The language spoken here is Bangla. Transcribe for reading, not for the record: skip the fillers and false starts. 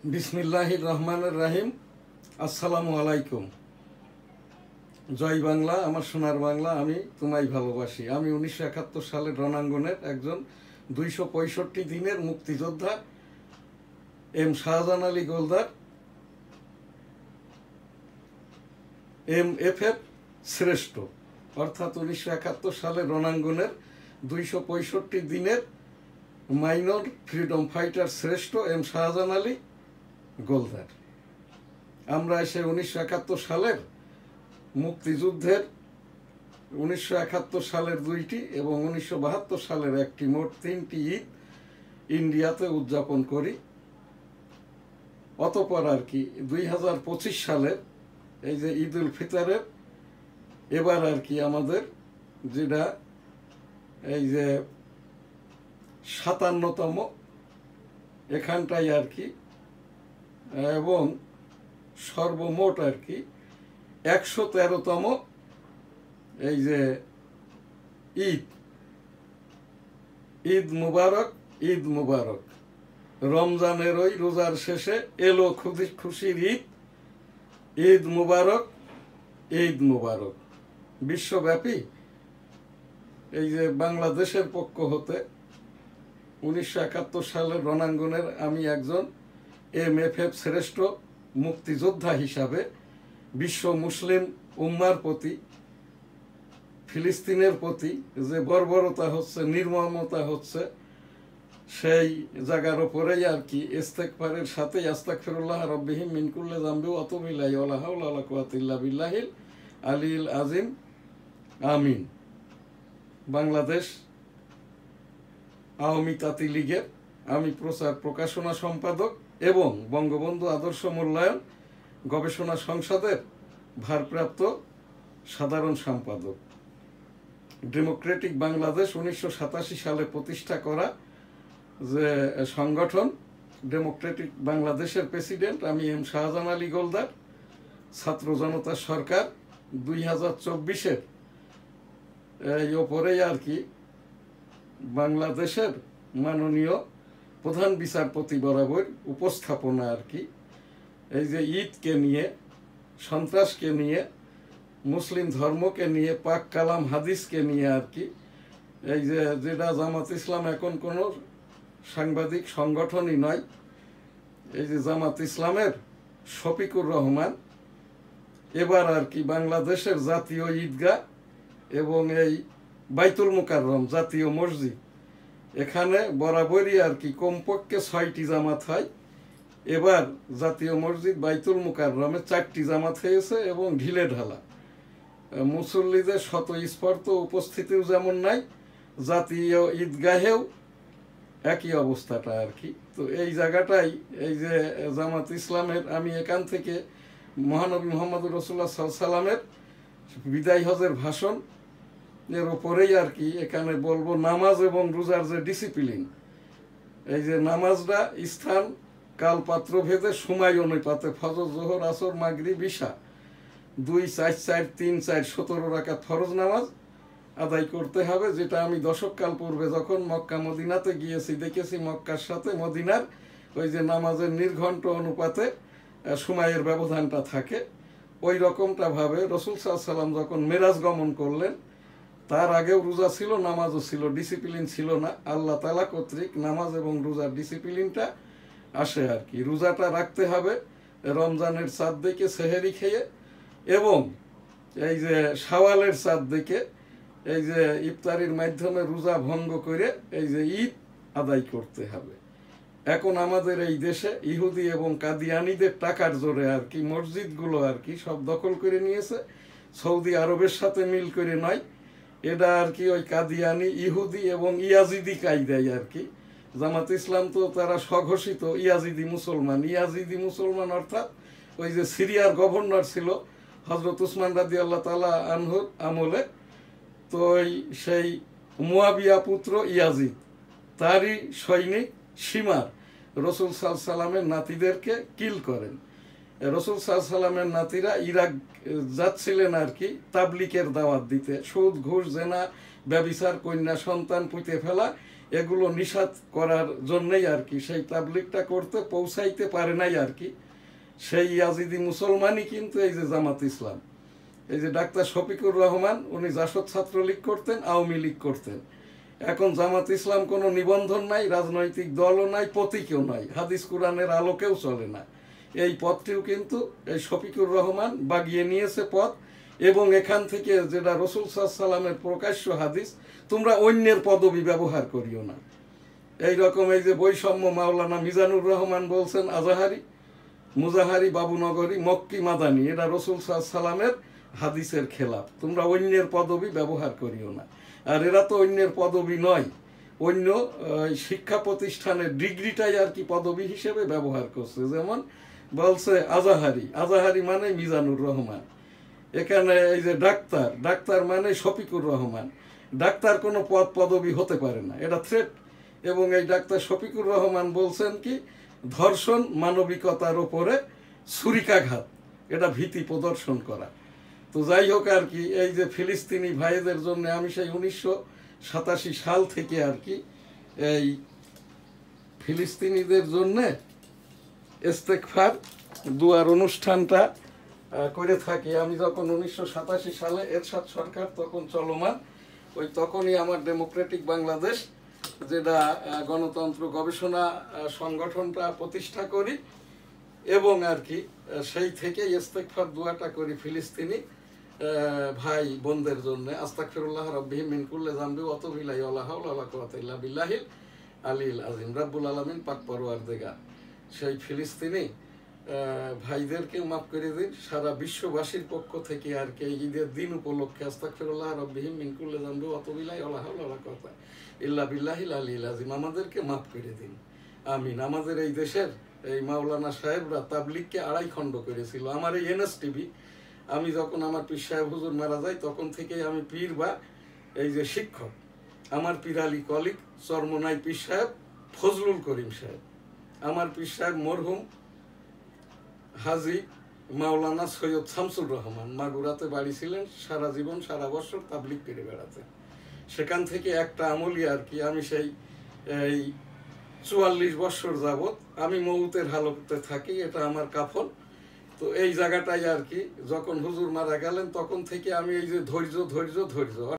বিসমিল্লাহির রহমানির রহিম। আসসালামু আলাইকুম। জয় বাংলা, আমার সোনার বাংলা, আমি তোমায় ভালোবাসি। আমি 1971 সালের রণাঙ্গনের একজন 265 দিনের মুক্তিযোদ্ধা এম শাহজাহান আলী গোলদার, MFF শ্রেষ্ঠ, অর্থাৎ 1971 সালের রণাঙ্গনের 265 দিনের মাইনর ফ্রিডম ফাইটার শ্রেষ্ঠ এম শাহজাহান আলী গোলদার। আমরা এসে 1971 সালের মুক্তিযুদ্ধের 1971 সালের 2টি এবং 1972 সালের একটি, মোট 3টি ঈদ ইন্ডিয়াতে উদযাপন করি। অতঃপর আর কি 2025 সালের এই যে ঈদ উল ফিতরের এবার আর কি আমাদের যেটা এই যে 57তম এখানটাই আর কি, এবং সর্বমোট আর কি 113তম এই যে ঈদ। ঈদ মুবারক, ঈদ মুবারক। রমজানের ওই রোজার শেষে এলো খুশির ঈদ। ঈদ মুবারক, ঈদ মুবারক। বিশ্বব্যাপী এই যে বাংলাদেশের পক্ষ হতে 1971 সালের রণাঙ্গনের আমি একজন MFF শ্রেষ্ঠ মুক্তিযোদ্ধা হিসাবে বিশ্ব মুসলিম উম্মার প্রতি, ফিলিস্তিনের প্রতি যে বর্বরতা হচ্ছে, নির্মমতা হচ্ছে, সেই জায়গার ওপরেই আর কি ইস্তেগফারের সাথে আস্তাগফিরুল্লাহ রাব্বিহিম মিন কুল্লি যামবি ওয়া আতুবু ইলাইহি ওয়া লা হাওলা ওয়া লা কুওয়াতা ইল্লা বিল্লাহিল আলিয়্যিল আযীম। আমিন। বাংলাদেশ আওয়ামী তাঁতি লীগের আমি প্রচার প্রকাশনা সম্পাদক এবং বঙ্গবন্ধু আদর্শ মূল্যায়ন গবেষণা সংসদের ভারপ্রাপ্ত সাধারণ সম্পাদক। ডেমোক্রেটিক বাংলাদেশ 1987 সালে প্রতিষ্ঠা করা যে সংগঠন, ডেমোক্রেটিক বাংলাদেশের প্রেসিডেন্ট আমি এম শাহজাহান আলী গোলদার। ছাত্র জনতা সরকার 2024-এর এই ওপরেই আর কি বাংলাদেশের মাননীয় প্রধান বিচারপতি বরাবর উপস্থাপনা আর কি এই যে ঈদকে নিয়ে, সন্ত্রাসকে নিয়ে, মুসলিম ধর্মকে নিয়ে, পাক কালাম হাদিসকে নিয়ে আর কি এই যে যেটা জামাত ইসলাম এখন কোনো সাংবাদিক সংগঠনই নয়, এই যে জামাত ইসলামের শফিকুর রহমান এবার আর কি বাংলাদেশের জাতীয় ঈদগাহ এবং এই বাইতুল মুকাররম জাতীয় মসজিদ, এখানে বরাবরই আর কি কমপক্ষে 6টি জামাত হয়। এবার জাতীয় মসজিদ বাইতুল মুকাররমে 4টি জামাত হয়েছে এবং ঢিলে ঢালা মুসল্লিদের স্বতঃস্ফূর্ত উপস্থিতিও যেমন নাই, জাতীয় ঈদগাহেও একই অবস্থাটা আর কি। তো এই জায়গাটাই এই যে জামাত ইসলামের, আমি এখান থেকে মহানবী মুহাম্মদুর রাসূলুল্লাহ সাল্লাল্লাহু আলাইহি ওয়াসাল্লামের বিদায় হজের ভাষণ এর ওপরেই আর কি এখানে বলবো, নামাজ এবং রোজার যে ডিসিপ্লিন, এই যে নামাজটা স্থান কাল পাত্র ভেদে সময় অনুপাতে ফজর, জোহর, আসর, মাগরিব, ইশা 2, 4, 4, 3, 4 17 রাকাত ফরজ নামাজ আদায় করতে হবে। যেটা আমি দশককাল পূর্বে যখন মক্কা মদিনাতে গিয়েছি দেখেছি, মক্কার সাথে মদিনার ওই যে নামাজের নির্ঘণ্ট অনুপাতে সময়ের ব্যবধানটা থাকে। ওই রকমটা ভাবে রসুল সাল্লাল্লাহু আলাইহি ওয়াসাল্লাম যখন মেরাজ গমন করলেন, তার আগেও রোজা ছিল, নামাজও ছিল, ডিসিপ্লিন ছিল না। আল্লাহ তাআলা কর্তৃক নামাজ এবং রোজার ডিসিপ্লিনটা আসে আর কি। রোজাটা রাখতে হবে রমজানের চাঁদ দেখে সেহেরি খেয়ে, এবং এই যে শাওয়ালের চাঁদ দেখে এই যে ইফতারির মাধ্যমে রোজা ভঙ্গ করে এই যে ঈদ আদায় করতে হবে। এখন আমাদের এই দেশে ইহুদি এবং কাদিয়ানিদের টাকার জোরে আর কি মসজিদগুলো আর কি সব দখল করে নিয়েছে। সৌদি আরবের সাথে মিল করে নয়, এটা আর কি ওই কাদিয়ানি, ইহুদি এবং ইয়াজিদি কায়দায় আর কি। জামাত ইসলাম তো তারা স্বঘোষিত ইয়াজিদি মুসলমান। ইয়াজিদি মুসলমান অর্থাৎ ওই যে সিরিয়ার গভর্নর ছিল হযরত উসমান রাদিয়াল্লাহু তাআলা আনহুর আমলে, তো সেই মুয়াবিয়া পুত্র ইয়াজিদ, তারই সৈনিক শিমার রসুল সাল্লাল্লাহু আলাইহি ওয়াসাল্লামের নাতিদেরকে কিল করেন। রসুল সাল্লাল্লাহু আলাইহি ওয়াসাল্লামের নাতিরা ইরাক যাচ্ছিলেন আর কি তাবলিকের দাওয়াত দিতে। সুদ, ঘুষ, জেনা, ব্যভিচার, কন্যা সন্তান পুঁতে ফেলা এগুলো নিষাদ করার জন্যই আর কি সেই তাবলিগটা করতে পৌঁছাইতে পারে নাই আর কি সেই ইয়াজিদি মুসলমানই কিন্তু এই যে জামাত ইসলাম। এই যে ডাক্তার শফিকুর রহমান উনি জাসদ ছাত্রলীগ করতেন, আওয়ামী লীগ করতেন। এখন জামাত ইসলাম কোনো নিবন্ধন নাই, রাজনৈতিক দলও নাই, প্রতীকও নাই, হাদিস কোরআনের আলোকেও চলে না। এই পথটিও কিন্তু এই শফিকুর রহমান বাগিয়ে নিয়েছে পথ, এবং এখান থেকে যেটা রসুল সাল্লামের প্রকাশ্য হাদিস, তোমরা অন্যের পদবি ব্যবহার করিও না। এইরকম এই যে বৈষম্য মাওলানা মিজানুর রহমান বলছেন আজাহারি, মুজাহারি, বাবুনগরী, মক্কি, মাদানি, এটা রসুল সাল্লামের হাদিসের খেলাফ। তোমরা অন্যের পদবি ব্যবহার করিও না। আর এরা তো অন্যের পদবি নয়, অন্য শিক্ষা প্রতিষ্ঠানের ডিগ্রিটাই আর কি পদবি হিসেবে ব্যবহার করছে। যেমন বলছে আজাহারি, আজাহারি মানে মিজানুর রহমান। এখানে এই যে ডাক্তার, ডাক্তার মানে শফিকুর রহমান। ডাক্তার কোনো পদ পদবি হতে পারে না, এটা থ্রেট। এবং এই ডাক্তার শফিকুর রহমান বলছেন কি ধর্ষণ মানবিকতার ওপরে ছুরিকাঘাত, এটা ভীতি প্রদর্শন করা। তো যাই হোক আর কি, এই যে ফিলিস্তিনি ভাইদের জন্য আমি সেই 1987 সাল থেকে আর কি এই ফিলিস্তিনিদের জন্যে ইস্তেগফার দুয়ার অনুষ্ঠানটা করে থাকি। আমি যখন 1987 সালে এরশাদ সরকার তখন চলমান, ওই তখনই আমার ডেমোক্রেটিক বাংলাদেশ যেটা গণতন্ত্র গবেষণা সংগঠনটা প্রতিষ্ঠা করি, এবং আর কি সেই থেকে ইস্তেগফার দুয়াটা করি ফিলিস্তিনি ভাই বোনদের জন্য। আস্তাগফিরুল্লাহ রাব্বিহি মিন কুল্লি যামবি ওয়া আতুবু ইলাইহি ওয়া লা হাওলা ওয়া লা কুওয়াতা ইল্লা বিল্লাহিল আলিয়্যিল আযীম। রব্বুল আলামিন পাক পরওয়ারদিগার সেই ফিলিস্তিনি ভাইদেরকে মাফ করে দিন। সারা বিশ্ববাসীর পক্ষ থেকে আর কি এই ঈদের দিন উপলক্ষে আস্তাগফিরুল্লাহ রাব্বিহি মিন কুল্লি যামবি ওয়া আতুবু ইলাইহি ওয়া লা হাওলা ওয়া লা কুওয়াতা ইল্লা বিল্লাহিল আলিয়্যিল আযীম। আমাদেরকে মাফ করে দিন, আমিন। আমাদের এই দেশের এই মাওলানা সাহেবরা তাবলিগকে আড়াই খণ্ড করেছিল। আমার এই এনএসটিভি, আমি যখন আমার পীর সাহেব হুজুর মারা যায় তখন থেকেই আমি পীর বা এই যে শিক্ষক, আমার পীর আলী কলিক চরমনাই পীর সাহেব ফজলুল করিম সাহেব, আমার পীর সাহেব মরহুম হাজি মাওলানা সৈয়দ শামসুর রহমান মাগুরাতে বাড়ি ছিলেন, সারা জীবন সারা বছর তাবলিগ করে বেড়াতেন। সেখান থেকে একটা আমলি আর কি আমি সেই এই 44 বছর যাবৎ আমি মৌতের হালতে থাকি, এটা আমার কাফন। তো এই জায়গাটাই আর কি যখন হুজুর মারা গেলেন তখন থেকে আমি এই যে ধৈর্য ধৈর্য ধৈর্য